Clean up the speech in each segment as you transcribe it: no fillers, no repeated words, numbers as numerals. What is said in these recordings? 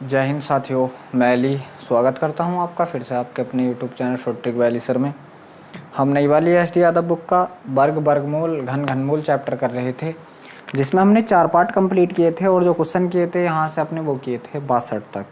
जय हिंद साथियों, मैं अली स्वागत करता हूं आपका फिर से आपके अपने YouTube channel short trick valley sir में। हम नई वाली एस डी यादव बुक का वर्ग वर्गमूल घन घनमूल चैप्टर कर रहे थे, जिसमें हमने 4 पार्ट कंप्लीट किए थे और जो क्वेश्चन किए थे यहाँ से अपने वो किए थे 62 तक।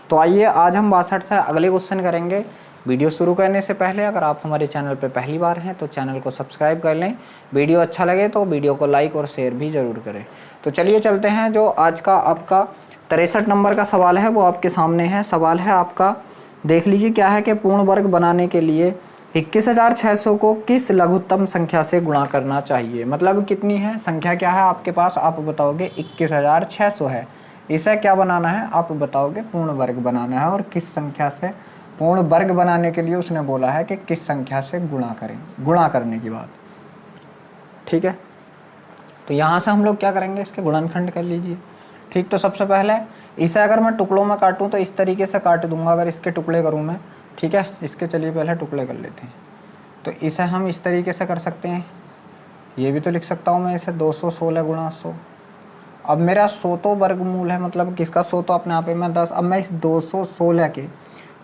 तो आइए आज हम 62 से अगले क्वेश्चन करेंगे। वीडियो शुरू करने से पहले अगर आप हमारे चैनल पर पहली बार हैं तो चैनल को सब्सक्राइब कर लें। वीडियो अच्छा लगे तो वीडियो को लाइक और शेयर भी ज़रूर करें। तो चलिए चलते हैं। जो आज का आपका 63 नंबर का सवाल है वो आपके सामने है। सवाल है आपका, देख लीजिए क्या है कि पूर्ण वर्ग बनाने के लिए 21,600 को किस लघुत्तम संख्या से गुणा करना चाहिए। मतलब कितनी है संख्या, क्या है आपके पास, आप बताओगे 21,600 है। इसे क्या बनाना है आप बताओगे, पूर्ण वर्ग बनाना है। और किस संख्या से पूर्ण वर्ग बनाने के लिए उसने बोला है कि किस संख्या से गुणा करें, गुणा करने की बात, ठीक है। तो यहाँ से हम लोग क्या करेंगे, इसके गुणनखंड कर लीजिए। ठीक, तो सबसे पहले इसे अगर मैं टुकड़ों में काटूं तो इस तरीके से काट दूंगा। अगर इसके टुकड़े करूं मैं, ठीक है, इसके चलिए पहले टुकड़े कर लेते हैं। तो इसे हम इस तरीके से कर सकते हैं। ये भी तो लिख सकता हूं मैं इसे 216 गुणा 100। अब मेरा 100 तो वर्गमूल है, मतलब किसका 100 तो अपने आप में 10। अब मैं इस 216 के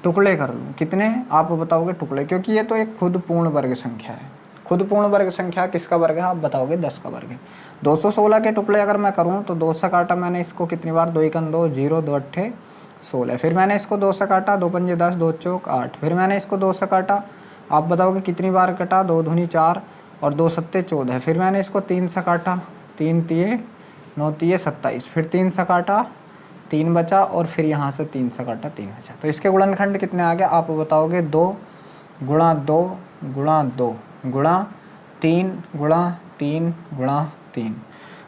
टुकड़े कर लूँ, कितने आप बताओगे टुकड़े, क्योंकि ये तो एक खुद पूर्ण वर्ग संख्या है। खुद पूर्ण वर्ग संख्या किसका वर्ग है आप बताओगे, 10 का वर्ग है। 216 के टुकड़े अगर मैं करूं तो 2 से काटा मैंने इसको कितनी बार, 2 1 2 0 2 8 16। फिर मैंने इसको 2 से काटा, 2 5 10 2 चौक 8। फिर मैंने इसको 2 से काटा, आप बताओगे कितनी बार कटा, 2 दूनी 4 और 2 सत्ते 14। फिर मैंने इसको 3 से काटा, 3 तिये 9 तिये 27। फिर 3 से काटा, 3 बचा और फिर यहाँ से 3 से काटा, 3 बचा। तो इसके गुणनखंड कितने आ गए आप बताओगे, 2 गुणा 2 गुणा 2 गुणा 3 गुणा 3 गुणा 3।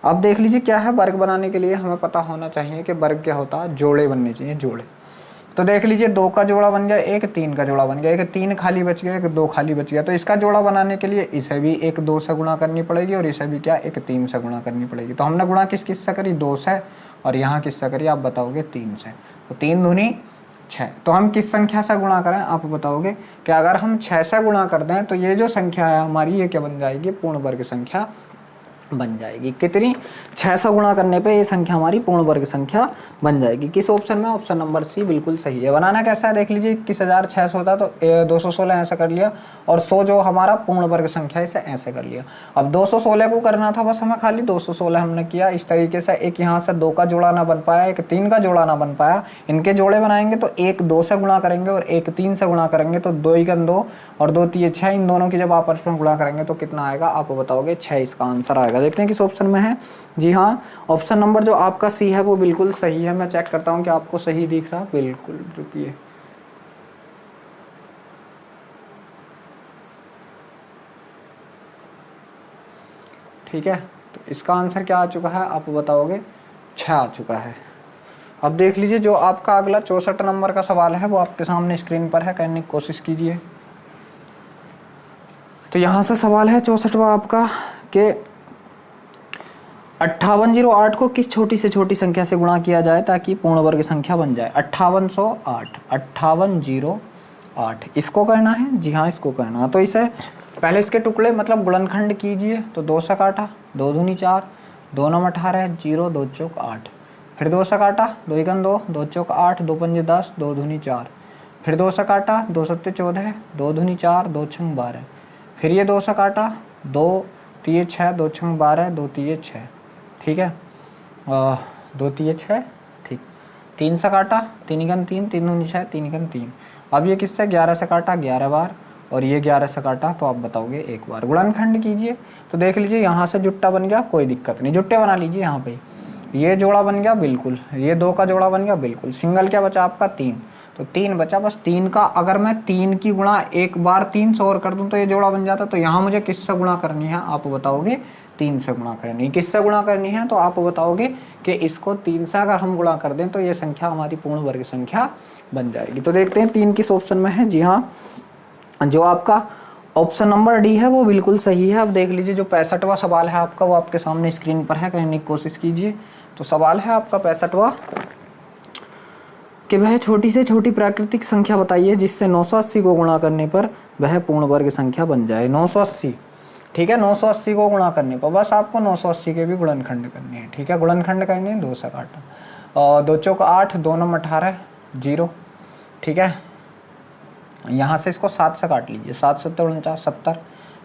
अब देख लीजिए क्या है, वर्ग बनाने के लिए हमें पता होना चाहिए कि वर्ग क्या होता है, जोड़े बनने चाहिए, जोड़े। तो देख लीजिए 2 का जोड़ा बन गया, एक 3 का जोड़ा बन गया, एक 3 खाली बच गया, एक 2 खाली बच गया। तो इसका जोड़ा बनाने के लिए इसे भी एक 2 से गुणा करनी पड़ेगी और इसे भी क्या एक 3 से गुणा करनी पड़ेगी। तो हमने गुणा किस किस से करी, 2 से, और यहाँ किससे करी आप बताओगे 3 से। तो 3 दूनी 6। तो हम किस संख्या से गुणा करें आप बताओगे कि अगर हम 6 से गुणा कर दें तो ये जो संख्या है हमारी, ये क्या बन जाएगी, पूर्ण वर्ग संख्या बन जाएगी। कितनी, 600 गुणा करने पे ये संख्या हमारी पूर्ण वर्ग संख्या बन जाएगी। किस ऑप्शन में, ऑप्शन नंबर सी बिल्कुल सही है। बनाना कैसा है देख लीजिए, 21,600 था तो 216 ऐसा कर लिया, और 100 जो हमारा पूर्ण वर्ग संख्या इसे ऐसे कर लिया। अब 216 को करना था बस हमें, खाली 216 हमने किया इस तरीके से। एक यहाँ से 2 का जोड़ा ना बन पाया, एक 3 का जोड़ा ना बन पाया, इनके जोड़े बनाएंगे तो एक 2 से गुणा करेंगे और एक 3 से गुणा करेंगे। तो 2 1 2 और 2 3 6, इन दोनों की जब आपस में गुणा करेंगे तो कितना आएगा आप बताओगे, 6 इसका आंसर आएगा। देखते हैं किस ऑप्शन में है। जी हाँ, ऑप्शन नंबर जो आपका सी है वो बिल्कुल सही है। मैं चेक करता हूं कि आपको सही दिख रहा, बिल्कुल, रुकिए। ठीक है, तो इसका आंसर क्या आ चुका है आप बताओगे, 6 आ चुका है। अब देख लीजिए जो आपका अगला 64 नंबर का सवाल है वो आपके सामने स्क्रीन पर है, करने की कोशिश कीजिए। तो यहां से सवाल है 64वां आपका कि 5808 को किस छोटी से छोटी संख्या से गुणा किया जाए ताकि पूर्ण वर्ग संख्या बन जाए। 5808, 5808 इसको करना है, जी हाँ इसको करना है। तो इसे पहले इसके टुकड़े मतलब गुणनखंड कीजिए। तो 2 से काटा, 2 दूनी 4, 2 9 18 0 2 चौक 8। फिर 2 से काटा, 2 1 2 2 चौक 8, 2 5 10 2 दूनी 4। फिर 2 से काटा, 2 7 14, 2 दूनी 4 2 6 12। फिर ये 2 से काटा, 2 3 6 2 6 12 2 3 6, ठीक है, 2 3 6, ठीक। 3 से काटा, 3 1 3 3 दूनी 6 3 1 3। अब ये किससे, 11 से काटा 11 बार, और ये 11 से काटा तो आप बताओगे 1 बार। गुणनखंड कीजिए। तो देख लीजिए यहाँ से जुट्टा बन गया, कोई दिक्कत नहीं, जुट्टे बना लीजिए। यहाँ पे ये जोड़ा बन गया बिल्कुल, ये 2 का जोड़ा बन गया बिल्कुल। सिंगल क्या बचा आपका, 3, तो 3 बचा। बस 3 का अगर मैं 3 की गुणा एक बार 3 से और कर दूं तो ये जोड़ा बन जाता। तो यहाँ मुझे किससे गुणा करनी है आप बताओगे, 3 से गुणा करनी है। किससे गुणा करनी है तो आप बताओगे कि इसको 3 से अगर हम गुणा कर दें तो ये संख्या हमारी पूर्ण वर्ग संख्या बन जाएगी। तो देखते हैं 3 किस ऑप्शन में है। जी हाँ, जो आपका ऑप्शन नंबर डी है वो बिल्कुल सही है। अब देख लीजिए जो 65वां सवाल है आपका वो आपके सामने स्क्रीन पर है, करने की कोशिश कीजिए। तो सवाल है आपका 65वां कि वह छोटी से छोटी प्राकृतिक संख्या बताइए जिससे 980 को गुणा करने पर वह पूर्ण वर्ग संख्या बन जाए। 980, ठीक है, 980 को गुणा करने पर बस आपको 980 के भी गुणनखंड करने हैं, ठीक है। गुणनखंड करने हैं, 2 से काटा, और 2 चौक 8, 2 नम 18, 0। ठीक है, यहाँ से इसको 7 से काट लीजिए, 7 7 49 70।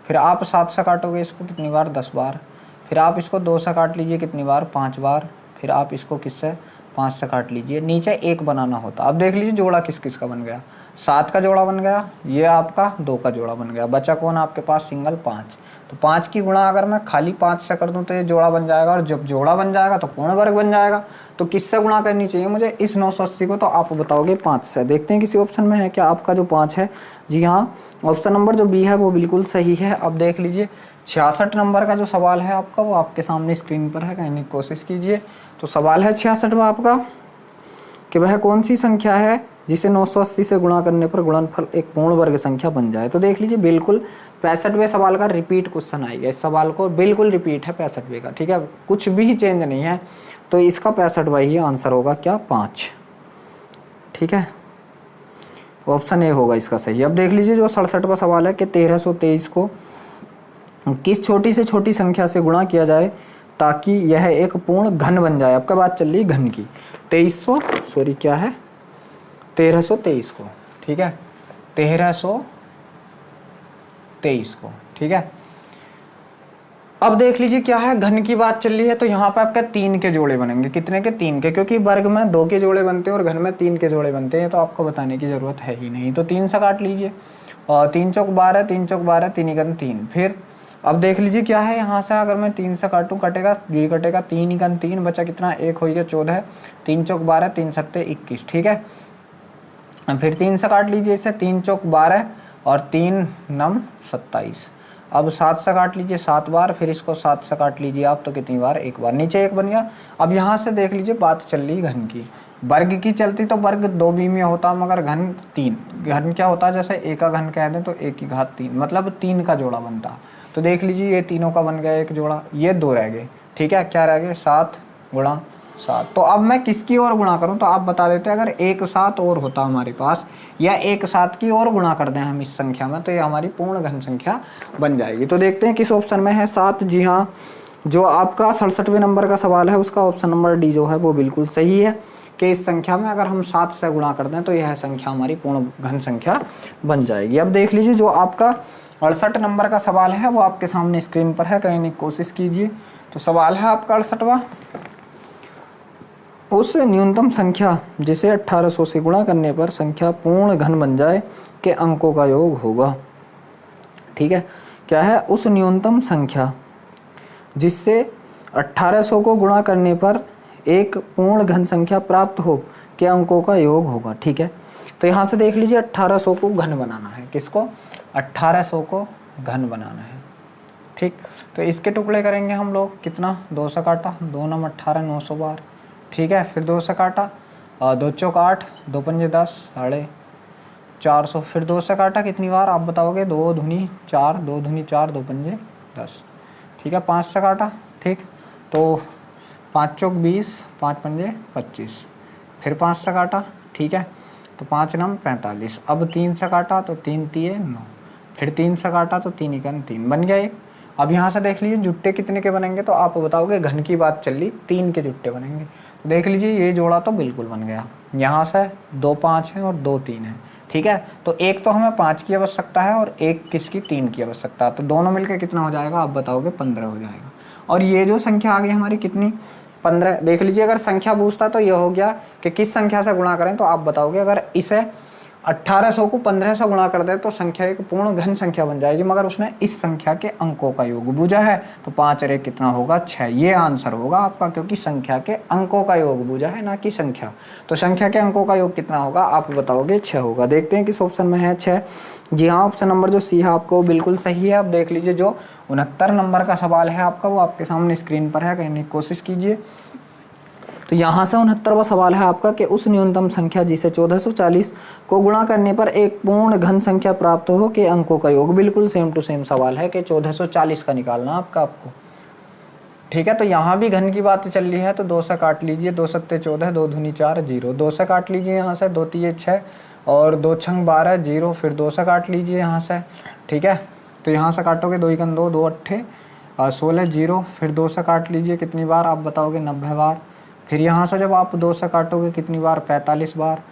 फिर आप 7 से काटोगे इसको कितनी बार, 10 बार। फिर आप इसको 2 से काट लीजिए कितनी बार, 5 बार। फिर आप इसको किससे, 5 से काट लीजिए। नीचे 1 बनाना होता। अब देख लीजिए जोड़ा किस किस का बन गया, 7 का जोड़ा बन गया, ये आपका 2 का जोड़ा बन गया। बचा कौन आपके पास, सिंगल 5। तो 5 की गुणा अगर मैं खाली 5 से कर दूं तो ये जोड़ा बन जाएगा, और जब जोड़ा बन जाएगा तो पूर्ण वर्ग बन जाएगा। तो किससे गुणा करनी चाहिए मुझे, इस 980 को, तो आप बताओगे 5 से। देखते हैं किसी ऑप्शन में है क्या आपका जो 5 है। जी हाँ, ऑप्शन नंबर जो बी है वो बिल्कुल सही है। अब देख लीजिए 66 नंबर का जो सवाल है आपका, वो आपके सामने स्क्रीन पर है, कहने की कोशिश कीजिए। तो सवाल है 66वां आपका, कि वह कौन सी संख्या है जिसे 980 से गुणा करने पर गुणनफल एक पूर्ण वर्ग संख्या बन जाए। तो देख लीजिए बिल्कुल 65वें सवाल का रिपीट क्वेश्चन आएगा। इस सवाल को बिल्कुल रिपीट है 65वें का, ठीक है, कुछ भी चेंज नहीं है। तो इसका 65वां ही आंसर होगा क्या, 5। ठीक है, ऑप्शन ए होगा इसका सही। अब देख लीजिए जो 67वां सवाल है कि 1323 को किस छोटी से छोटी संख्या से गुणा किया जाए ताकि यह एक पूर्ण घन बन जाए। आपका बात चल रही घन की, 1323 को, ठीक है, 1323 को, ठीक है। अब देख लीजिए क्या है, घन की बात चल रही है, तो यहाँ पे आपका 3 के जोड़े बनेंगे। कितने के, 3 के, क्योंकि वर्ग में 2 के जोड़े बनते हैं और घन में 3 के जोड़े बनते हैं, तो आपको बताने की जरूरत है ही नहीं। तो 3 से काट लीजिए, और 3 चौक 12, 3 चौक 12, 3 घन 3। फिर अब देख लीजिए क्या है, यहाँ से अगर मैं 3 से काटूँ कटेगा, ये कटेगा, 3 घन 3, बचा कितना, 1 हो गया 14, 3 चौक 12, 3 सत्ते 21, ठीक है। फिर 3 से काट लीजिए इसे, 3 चौक 12 और 3 नम 27। अब 7 से काट लीजिए 7 बार, फिर इसको 7 से काट लीजिए आप, तो कितनी बार, 1 बार। नीचे 1 बन गया। अब यहाँ से देख लीजिए बात चल रही घन की, वर्ग की चलती तो वर्ग 2 बी में होता, मगर घन 3। घन क्या होता है, जैसे एक का घन कह दें तो 1 की घात 3, मतलब 3 का जोड़ा बनता। तो देख लीजिए ये तीनों का बन गया एक जोड़ा, ये 2 रह गए, ठीक है। क्या रह गए, 7 गुणा 7। तो अब मैं किसकी ओर गुणा करूं, तो आप बता देते, अगर 1 7 और होता हमारे पास, या 1 7 की ओर गुणा कर दें हम इस संख्या में, तो ये हमारी पूर्ण घन संख्या बन जाएगी। तो देखते हैं किस ऑप्शन में है 7। जी हाँ, जो आपका 67वें नंबर का सवाल है उसका ऑप्शन नंबर डी जो है वो बिल्कुल सही है, कि इस संख्या में अगर हम 7 से गुणा कर दें तो यह संख्या हमारी पूर्ण घन संख्या बन जाएगी। अब देख लीजिए जो आपका 68 नंबर का सवाल है वो आपके सामने स्क्रीन पर है, कहने की कोशिश कीजिए। तो सवाल है आपका 68वां, उस न्यूनतम संख्या जिसे 1800 से गुणा करने पर संख्या पूर्ण घन बन जाए के अंकों का योग होगा। ठीक है, क्या है, उस न्यूनतम संख्या जिससे 1800 को गुणा करने पर एक पूर्ण घन संख्या प्राप्त हो के अंकों का योग होगा। ठीक है, तो यहाँ से देख लीजिए 1800 को घन बनाना है, किसको, 1800 को घन बनाना है। ठीक, तो इसके टुकड़े करेंगे हम लोग, कितना, 2 से काटा, 2 नम 18, 900 बार, ठीक है। फिर 2 से काटा, 2 चौक 8, 2 पंजे 10, 450। फिर 2 से काटा कितनी बार आप बताओगे, 2 दूनी 4, 2 दूनी 4, 2 पंजे 10, ठीक है। 5 से काटा, ठीक, तो 5 चौक 20, 5 पंजे 25। फिर 5 से काटा, ठीक है, तो 5 नम 45। अब 3 से काटा तो 3 तिये 9। फिर 3 से काटा तो 3 एकन 3, बन गया एक। अब यहाँ से देख लीजिए जुट्टे कितने के बनेंगे, तो आप बताओगे, घन की बात चल रही, 3 के जुट्टे बनेंगे। देख लीजिए ये जोड़ा तो बिल्कुल बन गया। यहाँ से 2 5 है और 2 3 है, ठीक है। तो एक तो हमें 5 की आवश्यकता है और एक किसकी, 3 की आवश्यकता है। तो दोनों मिलकर कितना हो जाएगा, आप बताओगे, 15 हो जाएगा। और ये जो संख्या आ गई हमारी कितनी, 15। देख लीजिए अगर संख्या पूछता तो ये हो गया कि किस संख्या से गुणा करें, तो आप बताओगे अगर इसे 1800 को 15 से गुणा कर दे तो संख्या एक पूर्ण घन संख्या बन जाएगी, मगर उसने इस संख्या के अंकों का योग बूझा है, तो 5 और 1 कितना होगा, 6। ये आंसर होगा आपका, क्योंकि संख्या के अंकों का योग बूझा है, ना कि संख्या। तो संख्या के अंकों का योग कितना होगा, आप बताओगे 6 होगा। देखते हैं किस ऑप्शन में है 6। जी हाँ, ऑप्शन नंबर जो सी है आपको बिल्कुल सही है। अब देख लीजिए जो 69 नंबर का सवाल है आपका, वो आपके सामने स्क्रीन पर है, कहने की कोशिश कीजिए। तो यहाँ से 69वां सवाल है आपका कि उस न्यूनतम संख्या जिसे 1440 को गुणा करने पर एक पूर्ण घन संख्या प्राप्त हो के अंकों का योग। बिल्कुल सेम टू सेम सवाल है कि 1440 का निकालना आपको। ठीक है, तो यहाँ भी घन की बात चल रही है, तो 2 से काट लीजिए, 2 सत्ते 14, 2 दूनी 4, 0। 2 से काट लीजिए यहाँ से, 2 तिये 6 और 2 छंग 12, 0। फिर 2 से काट लीजिए यहाँ से, ठीक है, तो यहाँ से काटोगे 2 एकन 2, 2 अट्ठे 16, 0। फिर 2 से काट लीजिए कितनी बार आप बताओगे, 90 बार। फिर यहाँ से जब आप 2 से काटोगे कितनी बार, 45 बार।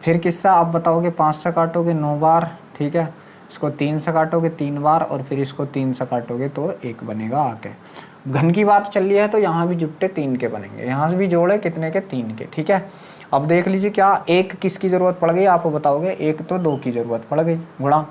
फिर किससे आप बताओगे, 5 से काटोगे 9 बार, ठीक है। इसको 3 से काटोगे 3 बार, और फिर इसको 3 से काटोगे तो 1 बनेगा आके। घन की बात चल रही है तो यहाँ भी जुट्टे 3 के बनेंगे, यहाँ से भी जोड़े कितने के, 3 के, ठीक है। अब देख लीजिए क्या एक किसकी ज़रूरत पड़ गई, आप बताओगे। एक तो 2 की ज़रूरत पड़ गई, गुणा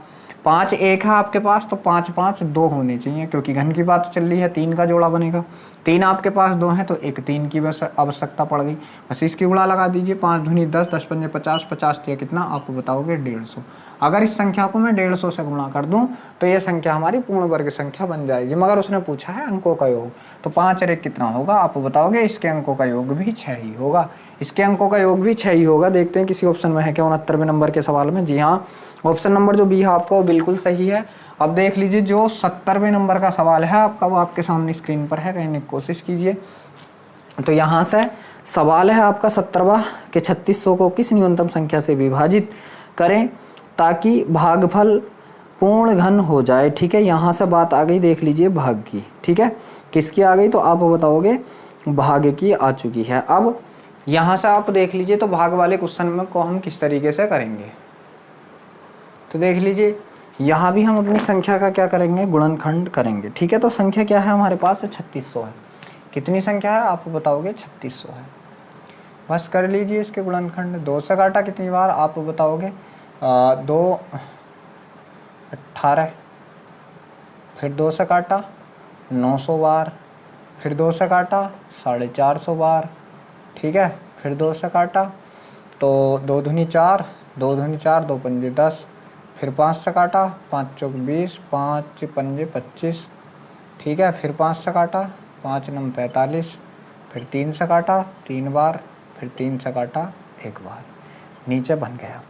5 1 है आपके पास, तो 5 5 2 होने चाहिए, क्योंकि घन की बात चल रही है, 3 का जोड़ा बनेगा। 3 आपके पास 2 है तो एक 3 की बस आवश्यकता पड़ गई, बस इसकी गुणा लगा दीजिए। 5 दूनी 10, 10 पंजे 50, 50 दिया कितना, आप बताओगे 150। अगर इस संख्या को मैं 150 से गुणा कर दूं तो ये संख्या हमारी पूर्ण वर्ग संख्या बन जाएगी। मगर उसने पूछा है अंकों का योग, तो 5 और 1 कितना होगा, आप बताओगे। इसके अंकों का योग भी 6 ही होगा, इसके अंकों का योग भी 6 ही होगा। देखते हैं किसी ऑप्शन में है क्या 69वें नंबर के सवाल में। जी हाँ, ऑप्शन नंबर जो बी है आपका वो बिल्कुल सही है। अब देख लीजिए जो 70वें नंबर का सवाल है आपका, वो आपके सामने स्क्रीन पर है, कहीं कोशिश कीजिए। तो यहाँ से सवाल है आपका 70वां कि 3600 को किस न्यूनतम संख्या से विभाजित करें ताकि भागफल पूर्ण घन हो जाए, ठीक है। यहाँ से बात आ गई, देख लीजिए भाग की, ठीक है। किसकी आ गई, तो आप बताओगे भाग की आ चुकी है। अब यहाँ से आप देख लीजिए तो भाग वाले क्वेश्चन में को हम किस तरीके से करेंगे, तो देख लीजिए यहाँ भी हम अपनी संख्या का क्या करेंगे, गुणनखंड करेंगे, ठीक है। तो संख्या क्या है हमारे पास, 3600 है। कितनी संख्या है आप बताओगे, 3600 है। बस कर लीजिए इसके गुणनखंड। 2 से काटा कितनी बार, आप बताओगे 2 18, फिर 2 से काटा 900 बार, फिर 2 से काटा 450 बार, ठीक है। फिर 2 से काटा तो 2 दूनी 4, 2 दूनी 4, 2 पंजे 10, फिर 5 से काटा, 5 चौक 20, 5 पंजे 25, ठीक है। फिर 5 से काटा, 5 नम 45, फिर 3 से काटा 3 बार, फिर 3 से काटा 1 बार, नीचे बन गया।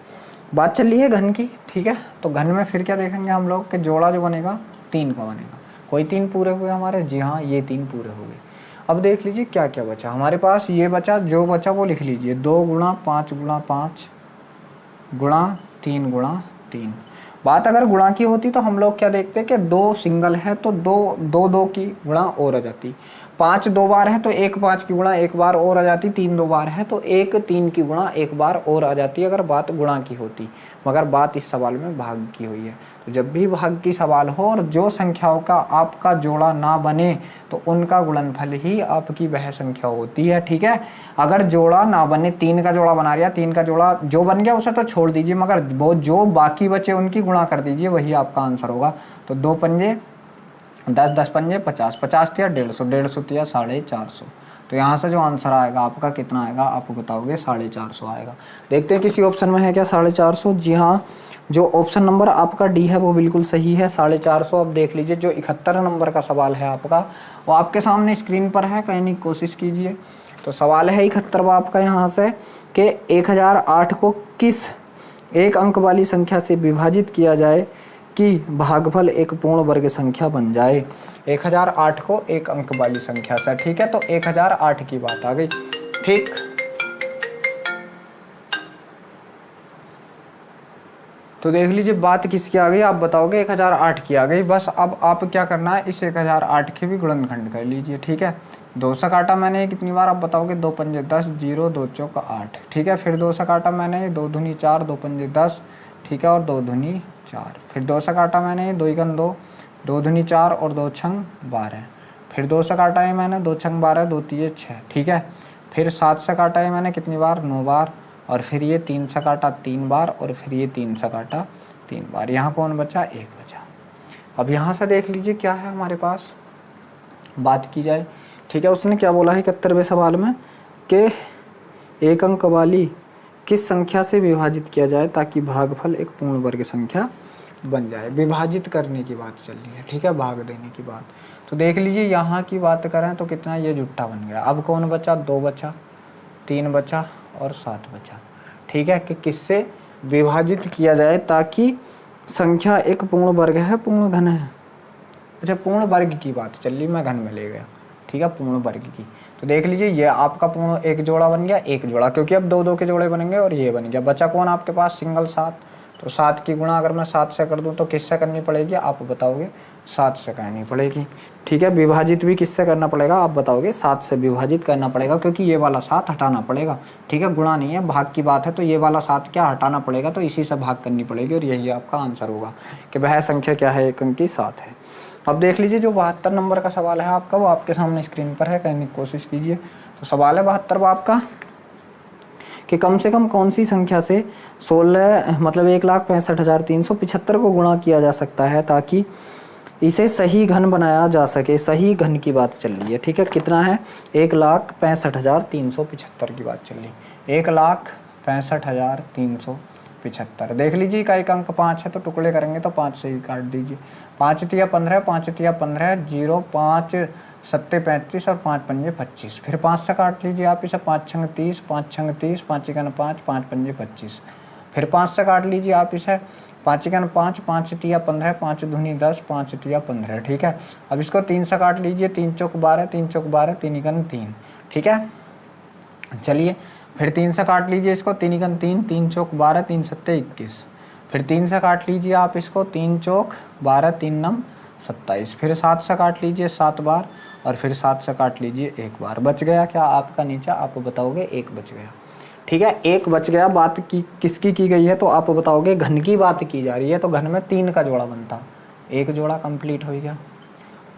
बात चल रही है घन की, ठीक है। तो घन में फिर क्या देखेंगे हम लोग कि जोड़ा जो बनेगा 3 का बनेगा। कोई 3 पूरे हुए हमारे, जी हाँ ये 3 पूरे हो गए। अब देख लीजिए क्या क्या बचा हमारे पास, ये बचा, जो बचा वो लिख लीजिए, 2 गुणा 5 गुणा 5 गुणा 3 गुणा 3। बात अगर गुणा की होती तो हम लोग क्या देखते कि 2 सिंगल है तो 2 की गुणा और आ जाती, 5 2 बार है तो 1 5 की गुणा 1 बार और आ जाती, 3 2 बार है तो 1 3 की गुणा 1 बार और आ जाती अगर बात गुणा की होती। मगर बात इस सवाल में भाग की हुई है। तो जब भी भाग की सवाल हो और जो संख्याओं का आपका जोड़ा ना बने तो उनका गुणनफल ही आपकी वह संख्या होती है, ठीक है। अगर जोड़ा ना बने, 3 का जोड़ा बना लिया, 3 का जोड़ा जो बन गया उसे तो छोड़ दीजिए, मगर वो जो बाकी बचे उनकी गुणा कर दीजिए, वही आपका आंसर होगा। तो 2 पंजे 10, 10 पंजे 50, 50 दिया 150, 150 दिया 450। तो यहाँ से जो आंसर आएगा आपका कितना आएगा, आप बताओगे 450 आएगा। देखते हैं किसी ऑप्शन में है क्या 450। जी हाँ, जो ऑप्शन नंबर आपका डी है वो बिल्कुल सही है, 450। अब देख लीजिए जो 71 नंबर का सवाल है आपका, वो आपके सामने स्क्रीन पर है, कहने की कोशिश कीजिए। तो सवाल है 71वां आपका यहाँ से कि 1008 को किस एक अंक वाली संख्या से विभाजित किया जाए कि भागफल एक पूर्ण वर्ग संख्या बन जाए। 1008 को एक अंक वाली संख्या से, ठीक है। तो 1008 की बात आ गई, ठीक। तो देख लीजिए बात किसकी आ गई, आप बताओगे 1008 की आ गई। बस अब आप क्या करना है, इस 1008 के भी गुणनखंड कर लीजिए, ठीक है। 2 से काटा मैंने कितनी बार, आप बताओगे 2 पंजे 10, 0 2 चौक 8, ठीक है। फिर 2 से काटा मैंने 2 दूनी 4, 2 पंजे 10, ठीक है, और 2 दूनी 4। फिर 2 से काटा मैंने 2 एकन 2, 2 दूनी 4 और 2 छंग 12। फिर 2 से काटा है मैंने 2 छंग 12, 2 तिये 6, ठीक है। फिर 7 से काटा है मैंने कितनी बार, 9 बार, और फिर ये 3 से काटा 3 बार, और फिर ये 3 से काटा 3 बार। यहाँ कौन बचा, 1 बचा। अब यहाँ से देख लीजिए क्या है हमारे पास, बात की जाए, ठीक है। उसने क्या बोला है 71वें सवाल में कि एक अंक वाली किस संख्या से विभाजित किया जाए ताकि भागफल एक पूर्ण वर्ग संख्या बन जाए। विभाजित करने की बात चल रही है, ठीक है, भाग देने की बात। तो देख लीजिए यहाँ की बात करें तो कितना ये जुट्टा बन गया। अब कौन बचा, 2 बचा, 3 बचा और 7 बचा, ठीक है, कि किससे विभाजित किया जाए ताकि संख्या एक पूर्ण वर्ग है, पूर्ण घन है। अच्छा, पूर्ण वर्ग की बात चल रही, मैं घन में ले गया, ठीक है, पूर्ण वर्ग की। तो देख लीजिए ये आपका पूर्ण एक जोड़ा बन गया, एक जोड़ा, क्योंकि अब 2 2 के जोड़े बनेंगे और ये बन गया। बचा कौन आपके पास, सिंगल 7। तो 7 की गुणा अगर मैं 7 से कर दूं तो किससे करनी पड़ेगी, आप बताओगे 7 से करनी पड़ेगी। ठीक है, विभाजित भी किससे करना पड़ेगा आप बताओगे, 7 से विभाजित करना पड़ेगा, क्योंकि ये वाला 7 हटाना पड़ेगा। ठीक है, गुणा नहीं है, भाग की बात है, तो ये वाला 7 क्या हटाना पड़ेगा, तो इसी से भाग करनी पड़ेगी और यही आपका आंसर होगा कि वह संख्या क्या है, एक अंक की 7 है। अब देख लीजिए जो 72 नंबर का सवाल है आपका, वो आपके सामने स्क्रीन पर है, करने की कोशिश कीजिए। तो सवाल है 72वां आपका कि कम से कम कौन सी संख्या से 16 मतलब 1,65,375 को गुणा किया जा सकता है ताकि इसे सही घन बनाया जा सके। सही घन की बात चल रही है। ठीक है, कितना है, 1,65,375 की बात चल रही है, 1,65,375। देख लीजिए का एक अंक 5 है, तो टुकड़े करेंगे तो 5 से ही काट दीजिए। 5 तिया 15, 5 तिया 15, 0, 5 सत्ते 35 और 5 पंजे 25। फिर 5 से काट लीजिए आप इसे, 5 छंग 30, 5 छंग 30, 5 इकन 5, 5 पंजे 25। फिर 5 से काट लीजिए आप इसे, 5 इकन 5, 5 तिया 15, 5 दूनी 10, 5 तिया 15। ठीक है, अब इसको 3 से काट लीजिए, 3 चौक 12, 3 चौक 12, 3 इकन 3। ठीक है, चलिए फिर 3 से काट लीजिए इसको, 3 इकन 3, 3 चौक 12, 3 सत्ते 21। फिर 3 से काट लीजिए आप इसको, 3 चौक 12, 3 नम 27। फिर 7 से काट लीजिए 7 बार, और फिर 7 से काट लीजिए 1 बार। बच गया क्या आपका नीचा, आप बताओगे 1 बच गया। ठीक है, 1 बच गया। बात की किसकी की गई है, तो आप बताओगे घन की बात की जा रही है, तो घन में 3 का जोड़ा बनता, 1 जोड़ा कंप्लीट हो गया,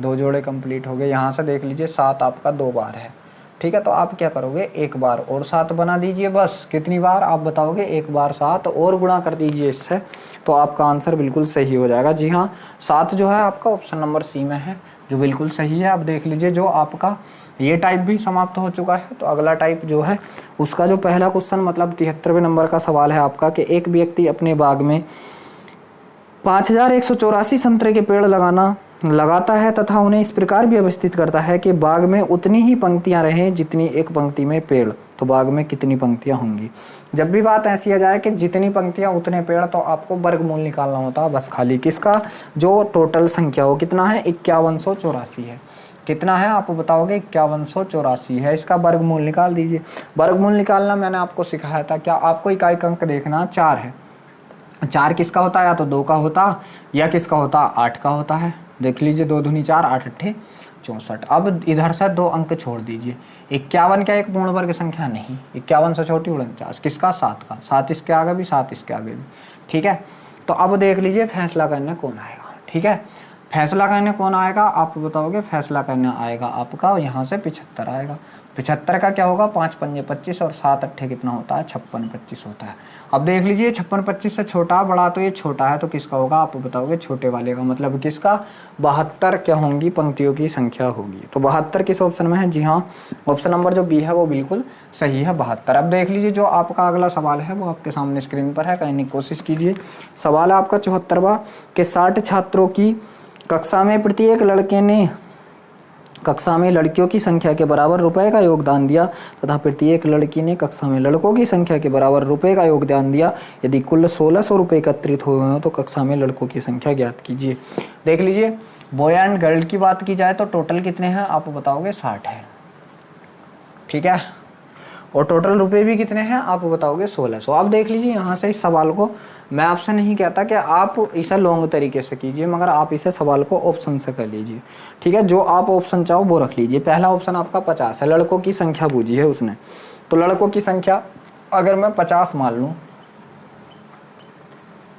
2 जोड़े कंप्लीट हो गए। यहाँ से देख लीजिए 7 आपका 2 बार है। ठीक है, तो आप क्या करोगे, 1 बार और 7 बना दीजिए, बस कितनी बार आप बताओगे, 1 बार 7 और गुणा कर दीजिए इससे, तो आपका आंसर बिल्कुल सही हो जाएगा। जी हाँ, 7 जो है आपका ऑप्शन नंबर सी में है, जो बिल्कुल सही है। अब देख लीजिए जो आपका ये टाइप भी समाप्त हो चुका है, तो अगला टाइप जो है उसका जो पहला क्वेश्चन मतलब 73वें नंबर का सवाल है आपका कि एक व्यक्ति अपने बाग में 5,184 संतरे के पेड़ लगाता है तथा उन्हें इस प्रकार भी व्यवस्थित करता है कि बाग में उतनी ही पंक्तियां रहें जितनी एक पंक्ति में पेड़, तो बाग में कितनी पंक्तियां होंगी। जब भी बात ऐसी आ जाए कि जितनी पंक्तियां उतने पेड़, तो आपको वर्गमूल निकालना होता है बस खाली, किसका, जो टोटल संख्या हो। कितना है, 5184 है। कितना है आप बताओगे, 5184 है। इसका वर्गमूल निकाल दीजिए। वर्गमूल निकालना मैंने आपको सिखाया था, क्या आपको इकाई अंक देखना, 4 है। 4 किसका होता है, या तो 2 का होता, या किसका होता, 8 का होता है। देख लीजिए 2 दूनी 4, 8 अट्ठे 64। अब इधर से 2 अंक छोड़ दीजिए। 51 क्या एक पूर्ण वर्ग संख्या, नहीं, 51 से छोटी 49, किसका, 7 का। 7 इसके आगे भी, 7 इसके आगे भी। ठीक है, तो अब देख लीजिए फैसला करने कौन आएगा। ठीक है, फैसला करने कौन आएगा आप बताओगे, फैसला करने आएगा आपका यहाँ से 75 आएगा। 75 का क्या होगा, 5 पंजे 25 और 7 अट्ठे कितना होता है, 56 25 होता है। अब देख लीजिए 56 25 से छोटा बड़ा, तो ये छोटा है, तो किसका होगा आप बताओगे, छोटे वाले का, मतलब किसका, 72 क्या होंगी पंक्तियों की संख्या होगी। तो 72 किस ऑप्शन में है, जी हाँ, ऑप्शन नंबर जो बी है वो बिल्कुल सही है, 72। अब देख लीजिए जो आपका अगला सवाल है वो आपके सामने स्क्रीन पर है, करने की कोशिश कीजिए। सवाल है आपका 74वां कि 60 छात्रों की कक्षा में प्रत्येक लड़के ने कक्षा में लड़कियों की संख्या के बराबर रुपए का योगदान दिया तथा प्रत्येक लड़की ने कक्षा में लड़कों की संख्या के बराबर रुपए का योगदान दिया। यदि कुल 1600 रुपए एकत्रित हुए हों तो कक्षा में लड़कों की संख्या ज्ञात कीजिए। देख लीजिए बॉय एंड गर्ल की बात की जाए तो टोटल कितने हैं आप बताओगे, 60 है। ठीक है, और टोटल रुपए भी कितने हैं आप बताओगे, 1600। आप देख लीजिए यहाँ से इस सवाल को मैं आपसे नहीं कहता कि आप इसे लॉन्ग तरीके से कीजिए, मगर आप इसे सवाल को ऑप्शन से कर लीजिए। ठीक है, जो आप ऑप्शन चाहो वो रख लीजिए। पहला ऑप्शन आपका 50 है, लड़कों की संख्या पूछी है उसने, तो लड़कों की संख्या अगर मैं 50 मान लूँ,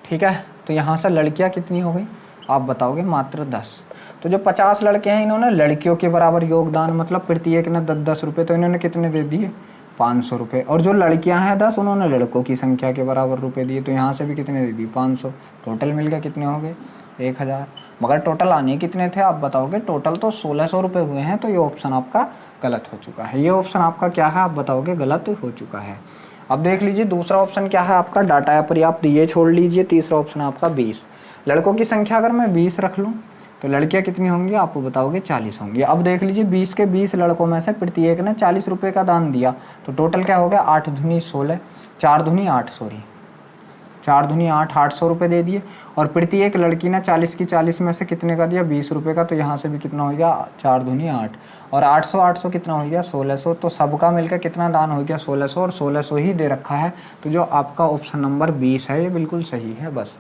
ठीक है, तो यहाँ से लड़कियाँ कितनी हो गई आप बताओगे, मात्र 10। तो जो 50 लड़के हैं इन्होंने लड़कियों के बराबर योगदान, मतलब प्रत्येक ने 10-10 रुपये, तो इन्होंने कितने दे दिए, 500 रुपये। और जो लड़कियां हैं 10, उन्होंने लड़कों की संख्या के बराबर रुपए दिए, तो यहाँ से भी कितने दे दिए, 500। टोटल मिल गया कितने हो गए, 1000। मगर टोटल आने कितने थे आप बताओगे, टोटल तो 1600 रुपये हुए हैं। तो ये ऑप्शन आपका गलत हो चुका है। ये ऑप्शन आपका क्या है आप बताओगे, गलत हो चुका है। अब देख लीजिए दूसरा ऑप्शन क्या है आपका, डाटा अपर्याप्त, ये छोड़ लीजिए। तीसरा ऑप्शन आपका 20, लड़कों की संख्या अगर मैं 20 रख लूँ तो लड़कियां कितनी होंगी आपको बताओगे, 40 होंगी। अब देख लीजिए 20 के 20 लड़कों में से प्रत्येक ने 40 रुपये का दान दिया, तो टोटल क्या हो गया, 8 दूनी 16, 4 दूनी 8, 4 दूनी 8, 800 रुपये दे दिए। और प्रत्येक लड़की ने 40 की 40 में से कितने का दिया, 20 रुपये का, तो यहाँ से भी कितना हो गया, 4 दूनी 8 और 800 कितना हो गया, 1600। तो सबका मिलकर कितना दान हो गया, 1600, और 1600 ही दे रखा है। तो जो आपका ऑप्शन नंबर 20 है ये बिल्कुल सही है बस।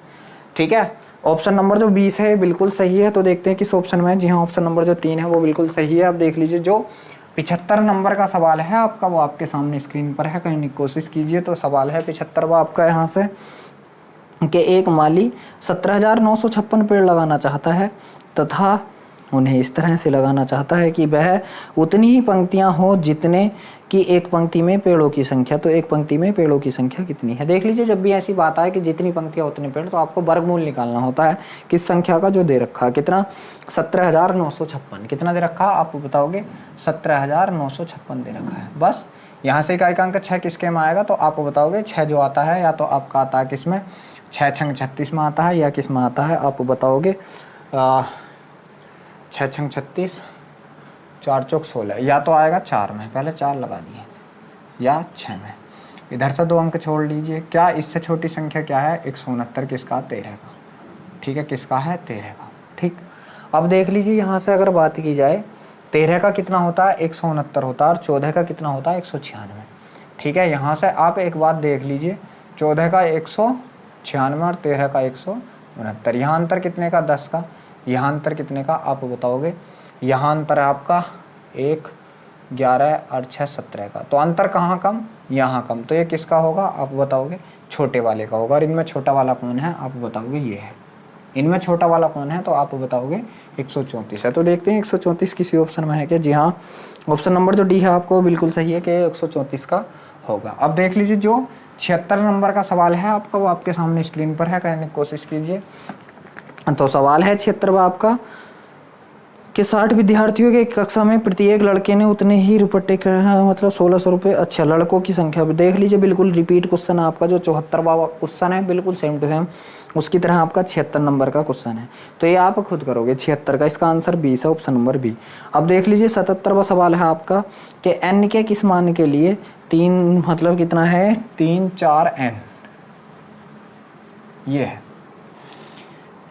ठीक है, ऑप्शन नंबर जो 20 है बिल्कुल सही है। तो देखते हैं किस ऑप्शन में है। जी हाँ, ऑप्शन नंबर जो 3 है वो बिल्कुल सही है। अब देख लीजिए जो 75 नंबर का सवाल है आपका वो आपके सामने स्क्रीन पर है, कहीं कोशिश कीजिए। तो सवाल है 75वां आपका यहाँ से कि एक माली 17,956 पेड़ लगाना चाहता है तथा उन्हें इस तरह से लगाना चाहता है कि वह उतनी ही पंक्तियां हो जितने कि एक पंक्ति में पेड़ों की संख्या। तो एक पंक्ति में पेड़ों की संख्या कितनी है। देख लीजिए जब भी ऐसी बात आए कि जितनी पंक्तियां उतने पेड़, तो आपको वर्गमूल निकालना होता है किस संख्या का, जो दे रखा है कितना 17,956 कितना दे रखा आप बताओगे 17,956 दे रखा है। बस यहाँ से इकाई अंक 6 किसके में आएगा तो आप बताओगे 6 जो आता है या तो आपका आता है किसमें 6 छंग 36 में आता है या किस में आता है आप बताओगे 6 छंग 36 4 चौक 16 या तो आएगा 4 में, पहले 4 लगा दिए, या 6 में। इधर से 2 अंक छोड़ लीजिए। क्या इससे छोटी संख्या क्या है 169 किसका 13 का, ठीक है किसका है 13 का। ठीक, अब देख लीजिए यहाँ से अगर बात की जाए 13 का कितना होता है 169 होता है और 14 का कितना होता है 196। ठीक है, यहाँ से आप एक बात देख लीजिए 14 का 196 और 13 का 169, यहाँ अंतर कितने का 10 का, यहाँ अंतर कितने का आप बताओगे, यहाँ अंतर है आपका 1 11 और 6 17 का। तो अंतर कहाँ कम, यहाँ कम। तो ये किसका होगा आप बताओगे छोटे वाले का होगा। और इनमें छोटा वाला कौन है आप बताओगे ये है। इनमें छोटा वाला कौन है तो आप बताओगे 134 है। तो देखते हैं 134 किसी ऑप्शन में है क्या। जी हाँ, ऑप्शन नंबर जो डी है आपको बिल्कुल सही है कि 134 का होगा। अब देख लीजिए जो 76 नंबर का सवाल है आपका वो आपके सामने स्क्रीन पर है, करने की कोशिश कीजिए। तो सवाल है 76वां आपका कि 60 विद्यार्थियों के कक्षा में प्रत्येक लड़के ने उतने ही रुपये मतलब 1600 रुपये। अच्छा, लड़कों की संख्या भी देख लीजिए, बिल्कुल रिपीट क्वेश्चन है आपका। जो 74वां क्वेश्चन है बिल्कुल सेम टू सेम उसकी तरह आपका 76 नंबर का क्वेश्चन है। तो ये आप खुद करोगे 76 का, इसका आंसर 20 है, ऑप्शन नंबर बी। अब देख लीजिए 77वां सवाल है आपका कि n के किस मान के लिए 3 मतलब कितना है 3 4 n ये है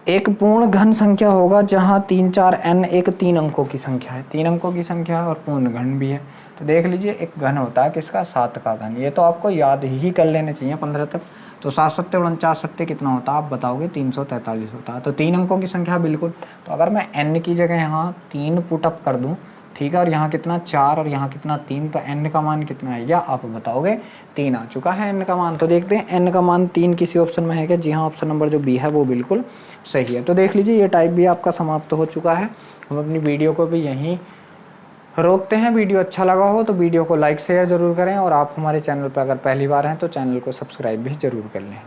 एक पूर्ण घन संख्या होगा जहां 3 4 n एक 3 अंकों की संख्या है, 3 अंकों की संख्या है और पूर्ण घन भी है। तो देख लीजिए एक घन होता है किसका 7 का घन, ये तो आपको याद ही कर लेने चाहिए 15 तक। तो 7 सत्ते 49 सत्ते कितना होता है आप बताओगे 343 होता है। तो 3 अंकों की संख्या बिल्कुल। तो अगर मैं n की जगह यहाँ 3 पुटअप कर दूँ, ठीक है, और यहाँ कितना 4 और यहाँ कितना 3, तो n का मान कितना है या आप बताओगे 3 आ चुका है n का मान। तो देखते हैं n का मान 3 किसी ऑप्शन में है क्या। जी हाँ, ऑप्शन नंबर जो बी है वो बिल्कुल सही है। तो देख लीजिए ये टाइप भी आपका समाप्त हो चुका है। हम अपनी वीडियो को भी यहीं रोकते हैं। वीडियो अच्छा लगा हो तो वीडियो को लाइक शेयर ज़रूर करें और आप हमारे चैनल पर अगर पहली बार हैं तो चैनल को सब्सक्राइब भी ज़रूर कर लें।